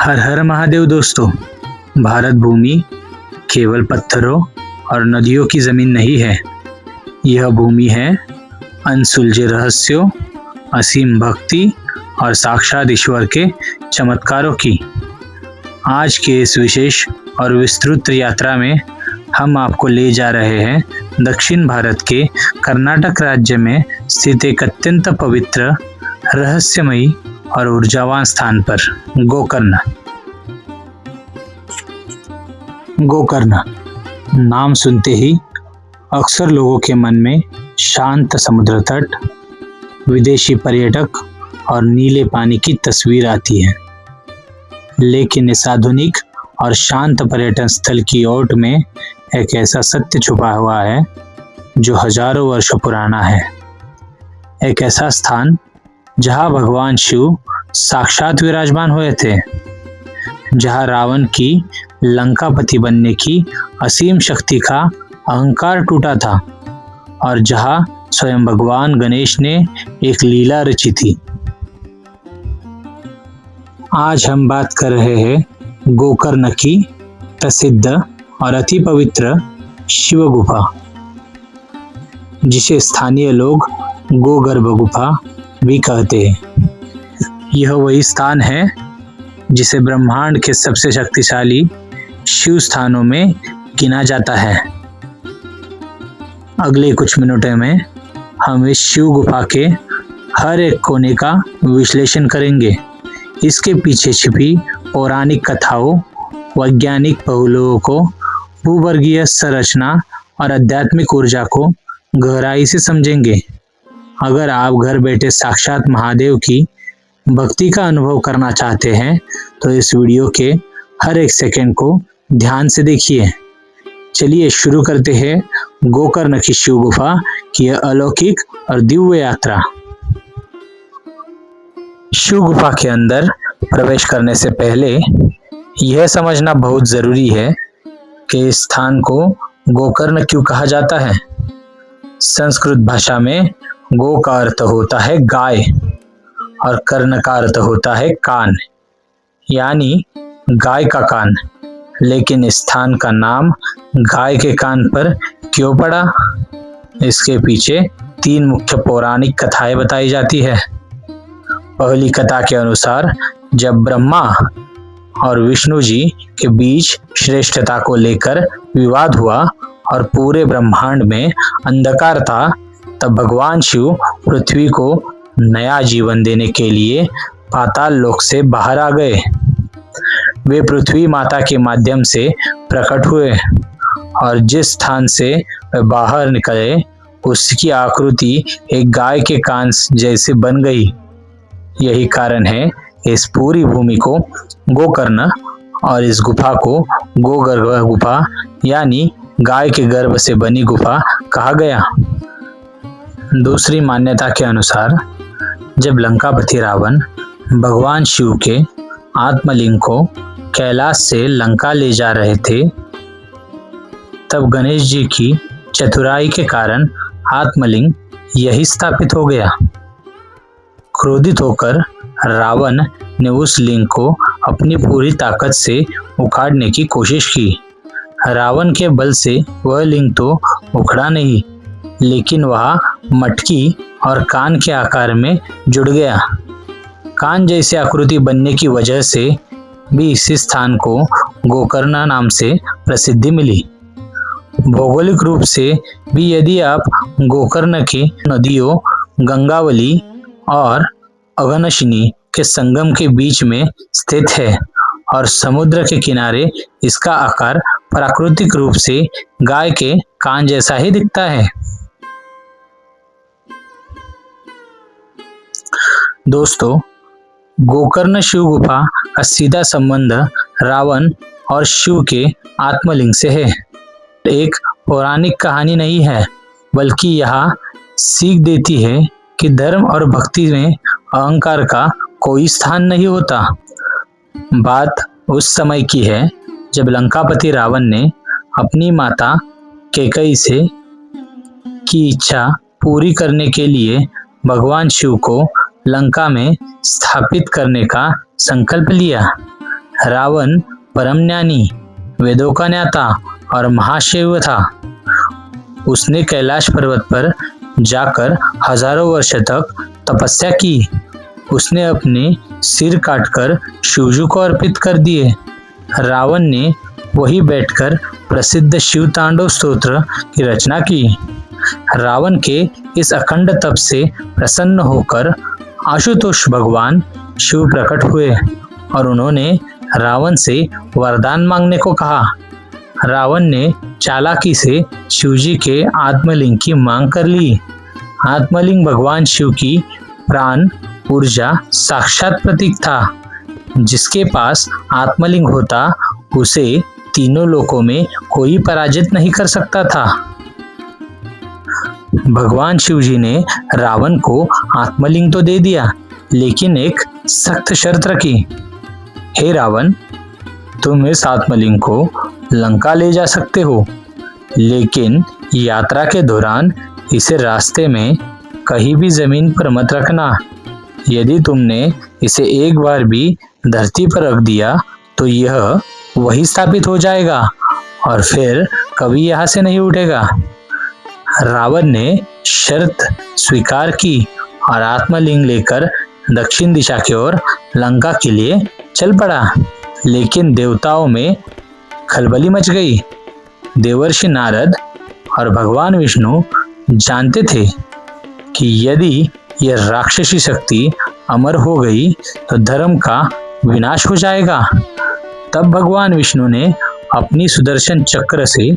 हर हर महादेव दोस्तों। भारत भूमि केवल पत्थरों और नदियों की जमीन नहीं है। यह भूमि है अनसुलझे रहस्यों, असीम भक्ति और साक्षात ईश्वर के चमत्कारों की। आज के इस विशेष और विस्तृत यात्रा में हम आपको ले जा रहे हैं दक्षिण भारत के कर्नाटक राज्य में स्थित एक अत्यंत पवित्र, रहस्यमयी और ऊर्जावान स्थान पर, गोकर्ण। गोकर्ण नाम सुनते ही अक्सर लोगों के मन में शांत समुद्र तट, विदेशी पर्यटक और नीले पानी की तस्वीर आती है। लेकिन इस आधुनिक और शांत पर्यटन स्थल की ओट में एक ऐसा सत्य छुपा हुआ है जो हजारों वर्ष पुराना है। एक ऐसा स्थान जहां भगवान शिव साक्षात विराजमान हुए थे, जहां रावण की लंकापति बनने की असीम शक्ति का अहंकार टूटा था और जहां स्वयं भगवान गणेश ने एक लीला रची थी। आज हम बात कर रहे हैं गोकर्ण की प्रसिद्ध और अति पवित्र शिव गुफा, जिसे स्थानीय लोग गोगर्भ गुफा भी कहते हैं। यह वही स्थान है जिसे ब्रह्मांड के सबसे शक्तिशाली शिव स्थानों में गिना जाता है। अगले कुछ मिनटों में हम इस शिव गुफा के हर एक कोने का विश्लेषण करेंगे, इसके पीछे छिपी पौराणिक कथाओं, वैज्ञानिक पहलुओं को, भूवर्गीय संरचना और आध्यात्मिक ऊर्जा को गहराई से समझेंगे। अगर आप घर बैठे साक्षात महादेव की भक्ति का अनुभव करना चाहते हैं तो इस वीडियो के हर एक सेकंड को ध्यान से देखिए। चलिए शुरू करते हैं गोकर्ण की शिव गुफा की यह अलौकिक और दिव्य यात्रा। शिव गुफा के अंदर प्रवेश करने से पहले यह समझना बहुत जरूरी है कि इस स्थान को गोकर्ण क्यों कहा जाता है। संस्कृत भाषा में गो का अर्थ होता है गाय और कर्ण का अर्थ होता है कान, यानी गाय का कान। लेकिन इस स्थान का नाम गाय के कान पर क्यों पड़ा, इसके पीछे तीन मुख्य पौराणिक कथाएं बताई जाती है। पहली कथा के अनुसार जब ब्रह्मा और विष्णु जी के बीच श्रेष्ठता को लेकर विवाद हुआ और पूरे ब्रह्मांड में अंधकार था, तब भगवान शिव पृथ्वी को नया जीवन देने के लिए पाताल लोक से बाहर आ गए। वे पृथ्वी माता के माध्यम से प्रकट हुए और जिस स्थान से वे बाहर निकले उसकी आकृति एक गाय के कान जैसे बन गई। यही कारण है इस पूरी भूमि को गोकर्ण और इस गुफा को गोगर्भ गुफा यानी गाय के गर्भ से बनी गुफा कहा गया। दूसरी मान्यता के अनुसार जब लंकापति रावण भगवान शिव के आत्मलिंग को कैलाश से लंका ले जा रहे थे, तब गणेश जी की चतुराई के कारण आत्मलिंग यही स्थापित हो गया। क्रोधित होकर रावण ने उस लिंग को अपनी पूरी ताकत से उखाड़ने की कोशिश की। रावण के बल से वह लिंग तो उखड़ा नहीं, लेकिन वह मटकी और कान के आकार में जुड़ गया। कान जैसी आकृति बनने की वजह से भी इस स्थान को गोकर्ण नाम से प्रसिद्धि मिली। भौगोलिक रूप से भी यदि आप गोकर्ण की नदियों गंगावली और अघनाशिनी के संगम के बीच में स्थित है और समुद्र के किनारे इसका आकार प्राकृतिक रूप से गाय के कान जैसा ही दिखता है। दोस्तों, गोकर्ण शिव गुफा का सीधा संबंध रावण और शिव के आत्मलिंग से है। एक पौराणिक कहानी नहीं है, बल्कि यह सीख देती है कि धर्म और भक्ति में अहंकार का कोई स्थान नहीं होता। बात उस समय की है जब लंकापति रावण ने अपनी माता कैकेयी से की इच्छा पूरी करने के लिए भगवान शिव को लंका में स्थापित करने का संकल्प लिया। रावण परम ज्ञानी, वेदों का ज्ञाता और महाशिव था। उसने कैलाश पर्वत पर जाकर हजारों वर्ष तक तपस्या की। उसने अपने सिर काटकर शिवजी को अर्पित कर दिए। रावण ने वही बैठकर प्रसिद्ध शिव तांडव स्तोत्र की रचना की। रावण के इस अखंड तप से प्रसन्न होकर आशुतोष भगवान शिव प्रकट हुए और उन्होंने रावण से वरदान मांगने को कहा। रावण ने चालाकी से शिवजी के आत्मलिंग की मांग कर ली। आत्मलिंग भगवान शिव की प्राण ऊर्जा साक्षात प्रतीक था। जिसके पास आत्मलिंग होता उसे तीनों लोकों में कोई पराजित नहीं कर सकता था। भगवान शिवजी ने रावण को आत्मलिंग तो दे दिया, लेकिन एक सख्त शर्त रखी। हे रावण, तुम इस आत्मलिंग को लंका ले जा सकते हो, लेकिन यात्रा के दौरान इसे रास्ते में कहीं भी जमीन पर मत रखना। यदि तुमने इसे एक बार भी धरती पर रख दिया तो यह वही स्थापित हो जाएगा और फिर कभी यहाँ से नहीं उठेगा। रावण ने शर्त स्वीकार की और आत्मलिंग लेकर दक्षिण दिशा की ओर लंका के लिए चल पड़ा। लेकिन देवताओं में खलबली मच गई। देवर्षि नारद और भगवान विष्णु जानते थे कि यदि यह राक्षसी शक्ति अमर हो गई तो धर्म का विनाश हो जाएगा। तब भगवान विष्णु ने अपनी सुदर्शन चक्र से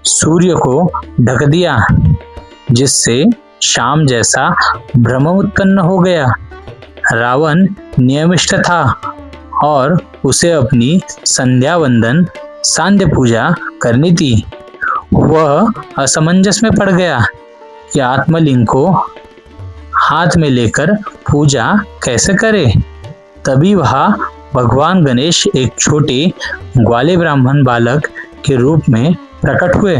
सूर्य को ढक दिया, जिससे शाम जैसा भ्रम उत्पन्न हो गया। रावण नियमिष्ठ था और उसे अपनी संध्या वंदन सांध्य पूजा करनी थी। वह असमंजस में पड़ गया कि आत्मलिंग को हाथ में लेकर पूजा कैसे करे। तभी वहां भगवान गणेश एक छोटे ग्वाले ब्राह्मण बालक के रूप में प्रकट हुए।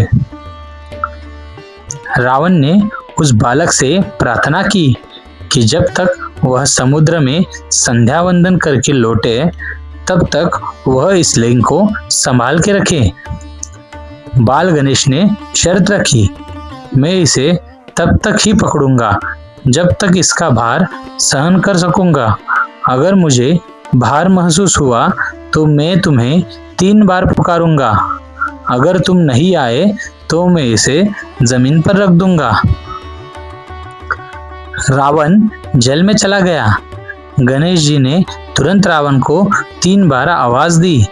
रावण ने उस बालक से प्रार्थना की कि जब तक वह समुद्र में संध्या वंदन करके लौटे तब तक वह इस लिंग को संभाल के रखे। बाल गणेश ने शर्त रखी, मैं इसे तब तक ही पकड़ूंगा जब तक इसका भार सहन कर सकूंगा। अगर मुझे भार महसूस हुआ तो मैं तुम्हें 3 बार पुकारूंगा। अगर तुम नहीं आए तो मैं इसे जमीन पर रख दूंगा। रावण जल में चला गया। गणेश जी ने तुरंत रावण को 3 बार आवाज दी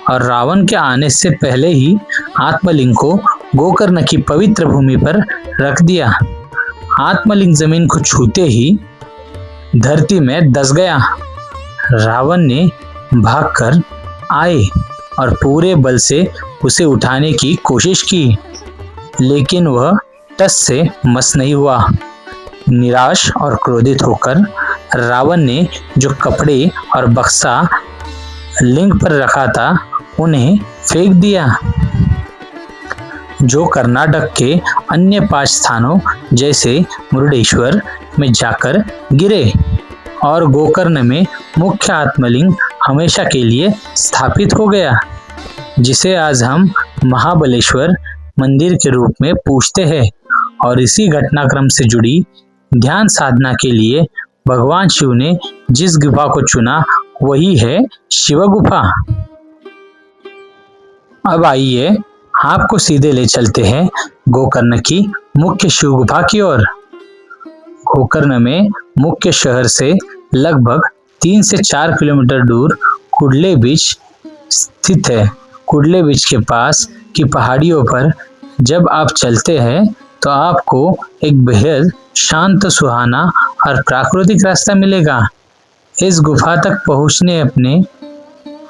और रावण के आने से पहले ही आत्मलिंग को गोकर्ण की पवित्र भूमि पर रख दिया। आत्मलिंग जमीन को छूते ही धरती में धंस गया। रावण ने भागकर आए और पूरे बल से उसे उठाने की कोशिश की, लेकिन वह टस से मस नहीं हुआ। निराश और क्रोधित होकर रावण ने जो कपड़े और बक्सा लिंग पर रखा था उन्हें फेंक दिया, जो कर्नाटक के अन्य 5 स्थानों जैसे मुरुडेश्वर में जाकर गिरे और गोकर्ण में मुख्य आत्मलिंग हमेशा के लिए स्थापित हो गया, जिसे आज हम महाबलेश्वर मंदिर के रूप में पूजते हैं। और इसी घटनाक्रम से जुड़ी ध्यान साधना के लिए भगवान शिव ने जिस गुफा को चुना वही है शिव गुफा। अब आइए आपको सीधे ले चलते हैं गोकर्ण की मुख्य शिव गुफा की ओर। गोकर्ण में मुख्य शहर से लगभग 3 से 4 किलोमीटर दूर कुडले बीच स्थित है। कुडले बीच के पास की पहाड़ियों पर जब आप चलते हैं तो आपको एक बेहद शांत, सुहाना और प्राकृतिक रास्ता मिलेगा। इस गुफा तक पहुंचने अपने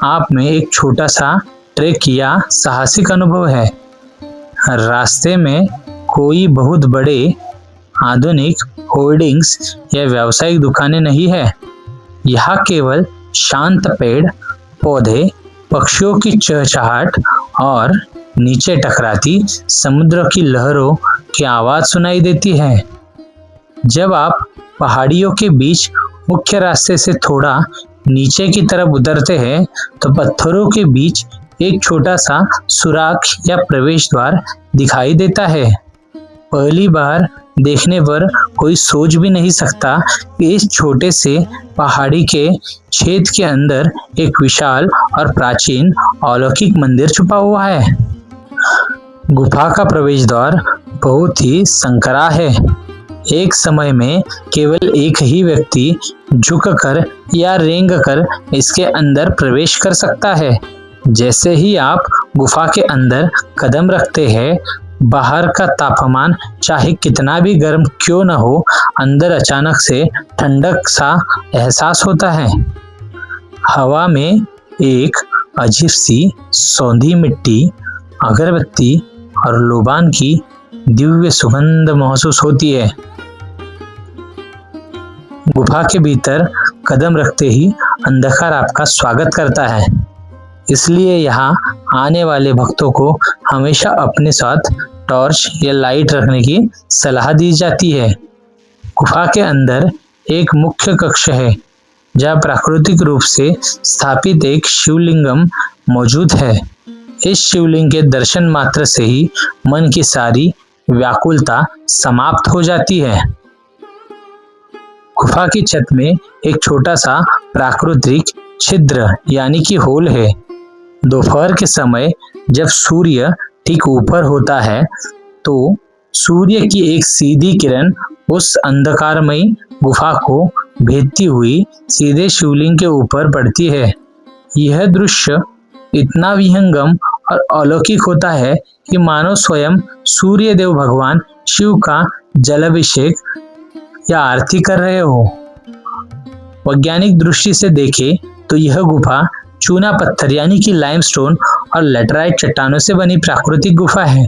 आप में एक छोटा सा ट्रेक या साहसिक अनुभव है। रास्ते में कोई बहुत बड़े आधुनिक होर्डिंग्स या व्यावसायिक दुकानें नहीं है। यहाँ केवल शांत पेड़ पौधे, पक्षियों की चहचहाट और नीचे टकराती समुद्र की लहरों की आवाज सुनाई देती है। जब आप पहाड़ियों के बीच मुख्य रास्ते से थोड़ा नीचे की तरफ उतरते हैं तो पत्थरों के बीच एक छोटा सा सुराख या प्रवेश द्वार दिखाई देता है। पहली बार देखने पर कोई सोच भी नहीं सकता कि इस छोटे से पहाड़ी के छेद के अंदर एक विशाल और प्राचीन अलौकिक मंदिर छुपा हुआ है। गुफा का प्रवेश द्वार बहुत ही संकरा है। एक समय में केवल एक ही व्यक्ति झुककर या रेंगकर इसके अंदर प्रवेश कर सकता है। जैसे ही आप गुफा के अंदर कदम रखते हैं, बाहर का तापमान चाहे कितना भी गर्म क्यों न हो, अंदर अचानक से ठंडक सा एहसास होता है। हवा में एक अजीब सी सौंधी मिट्टी, अगरबत्ती और लोबान की दिव्य सुगंध महसूस होती है। गुफा के भीतर कदम रखते ही अंधकार आपका स्वागत करता है, इसलिए यहाँ आने वाले भक्तों को हमेशा अपने साथ टॉर्च या लाइट रखने की सलाह दी जाती है। गुफा के अंदर एक मुख्य कक्ष है जहाँ प्राकृतिक रूप से स्थापित एक शिवलिंगम मौजूद है। इस शिवलिंग के दर्शन मात्र से ही मन की सारी व्याकुलता समाप्त हो जाती है। गुफा की छत में एक छोटा सा प्राकृतिक छिद्र यानी कि होल है। दोपहर के समय जब सूर्य ठीक ऊपर होता है तो सूर्य की एक सीधी किरण उस अंधकारमयी गुफा को भेदती हुई सीधे शिवलिंग के ऊपर पड़ती है। यह दृश्य इतना विहंगम और अलौकिक होता है कि मानो स्वयं सूर्य देव भगवान शिव का जलाभिषेक या आरती कर रहे हो। वैज्ञानिक दृष्टि से देखें तो यह गुफा चूना पत्थर यानी कि लाइमस्टोन और लेटराइट चट्टानों से बनी प्राकृतिक गुफा है।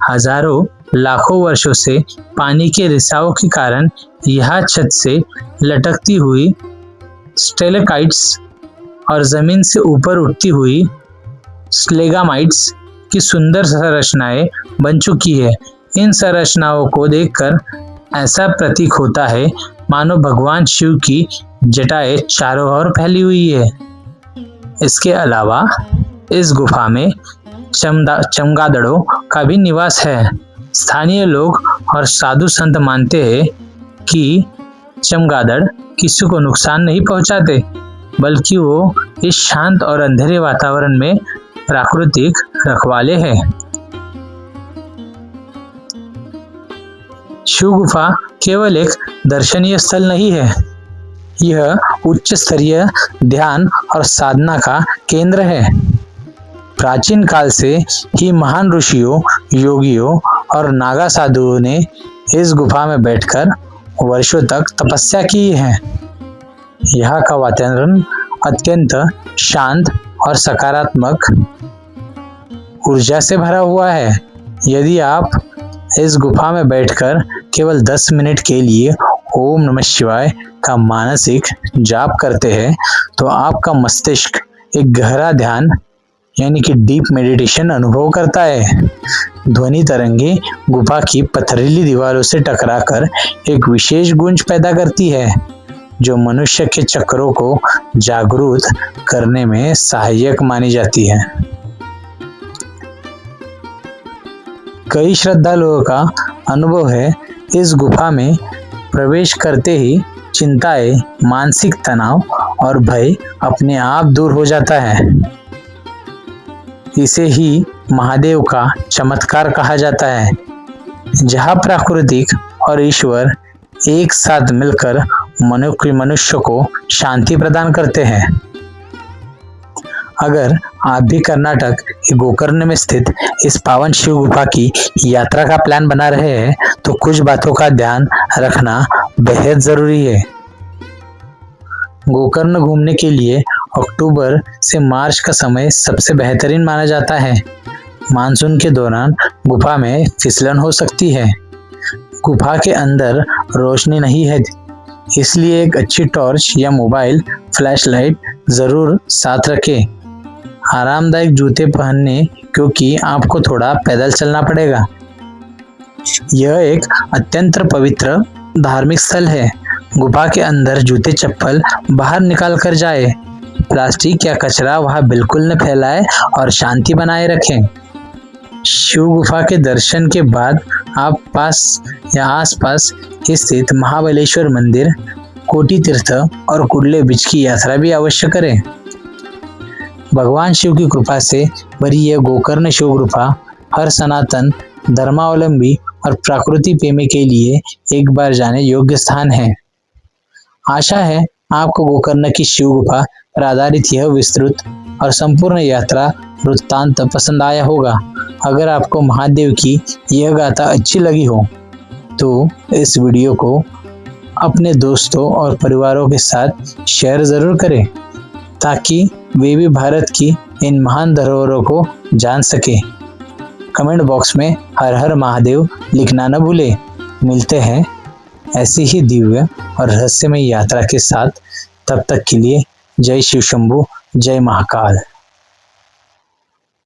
हजारों लाखों वर्षों से पानी के रिसाव के कारण यह छत से लटकती हुई स्टेलेकाइट्स और जमीन से ऊपर उठती हुई स्लेगामाइट्स की सुंदर संरचनाएं बन चुकी है। इन संरचनाओं को देखकर ऐसा प्रतीक होता है मानो भगवान शिव की जटाएं चारों ओर फैली हुई है। इसके अलावा इस गुफा में चमगादड़ों का भी निवास है। स्थानीय लोग और साधु संत मानते हैं कि चमगादड़ किसी को नुकसान नहीं पहुंचाते, बल्कि वो इस शांत और अंधेरे वातावरण में प्राकृतिक रखवाले हैं। शिव गुफा केवल एक दर्शनीय स्थल नहीं है, यह उच्च स्तरीय ध्यान और साधना का केंद्र है। प्राचीन काल से ही महान ऋषियों, योगियों और नागा साधुओं ने इस गुफा में बैठकर वर्षों तक तपस्या की है। यहाँ का वातावरण अत्यंत शांत और सकारात्मक ऊर्जा से भरा हुआ है। यदि आप इस गुफा में बैठकर केवल 10 मिनट के लिए ओम नमः शिवाय का मानसिक जाप करते हैं तो आपका मस्तिष्क एक गहरा ध्यान यानी कि डीप मेडिटेशन अनुभव करता है। ध्वनि तरंगे गुफा की पथरीली दीवारों से टकराकर एक विशेष गूंज पैदा करती है, जो मनुष्य के चक्रों को जागरूक करने में सहायक मानी जाती है। कई श्रद्धालुओं का अनुभव है इस गुफा में प्रवेश करते ही चिंताएं, मानसिक तनाव और भय अपने आप दूर हो जाता है। इसे ही महादेव का चमत्कार कहा जाता है, जहाँ प्राकृतिक और ईश्वर एक साथ मिलकर मनुष्य को शांति प्रदान करते हैं। अगर आप भी कर्नाटक के गोकर्ण में स्थित इस पावन शिव गुफा की यात्रा का प्लान बना रहे हैं तो कुछ बातों का ध्यान रखना बेहद जरूरी है। गोकर्ण घूमने के लिए अक्टूबर से मार्च का समय सबसे बेहतरीन माना जाता है। मानसून के दौरान गुफा में फिसलन हो सकती है। गुफा के अंदर रोशनी नहीं है, इसलिए एक अच्छी टॉर्च या मोबाइल फ्लैशलाइट जरूर साथ रखें। आरामदायक जूते पहनने, क्योंकि आपको थोड़ा पैदल चलना पड़ेगा। यह एक अत्यंत पवित्र धार्मिक स्थल है। गुफा के अंदर जूते चप्पल बाहर निकाल कर जाए। प्लास्टिक या कचरा वहां बिल्कुल न फैलाए और शांति बनाए रखें। शिव गुफा के दर्शन के बाद आप पास या आसपास स्थित महाबलेश्वर मंदिर, कोटि तीर्थ और कुडले बीच की यात्रा भी अवश्य करें। भगवान शिव की कृपा से भरी यह गोकर्ण शिव गुफा हर सनातन धर्मावलंबी और प्रकृति प्रेमी के लिए एक बार जाने योग्य स्थान है। आशा है आपको गोकर्ण की शिव गुफा पर आधारित यह विस्तृत और संपूर्ण यात्रा वृत्तांत पसंद आया होगा। अगर आपको महादेव की यह गाथा अच्छी लगी हो तो इस वीडियो को अपने दोस्तों और परिवारों के साथ शेयर जरूर करें ताकि वे भी भारत की इन महान धरोहरों को जान सके। कमेंट बॉक्स में हर हर महादेव लिखना न भूले। मिलते हैं ऐसी ही दिव्य और रहस्यमय यात्रा के साथ। तब तक के लिए जय शिव शंभू, जय महाकाल।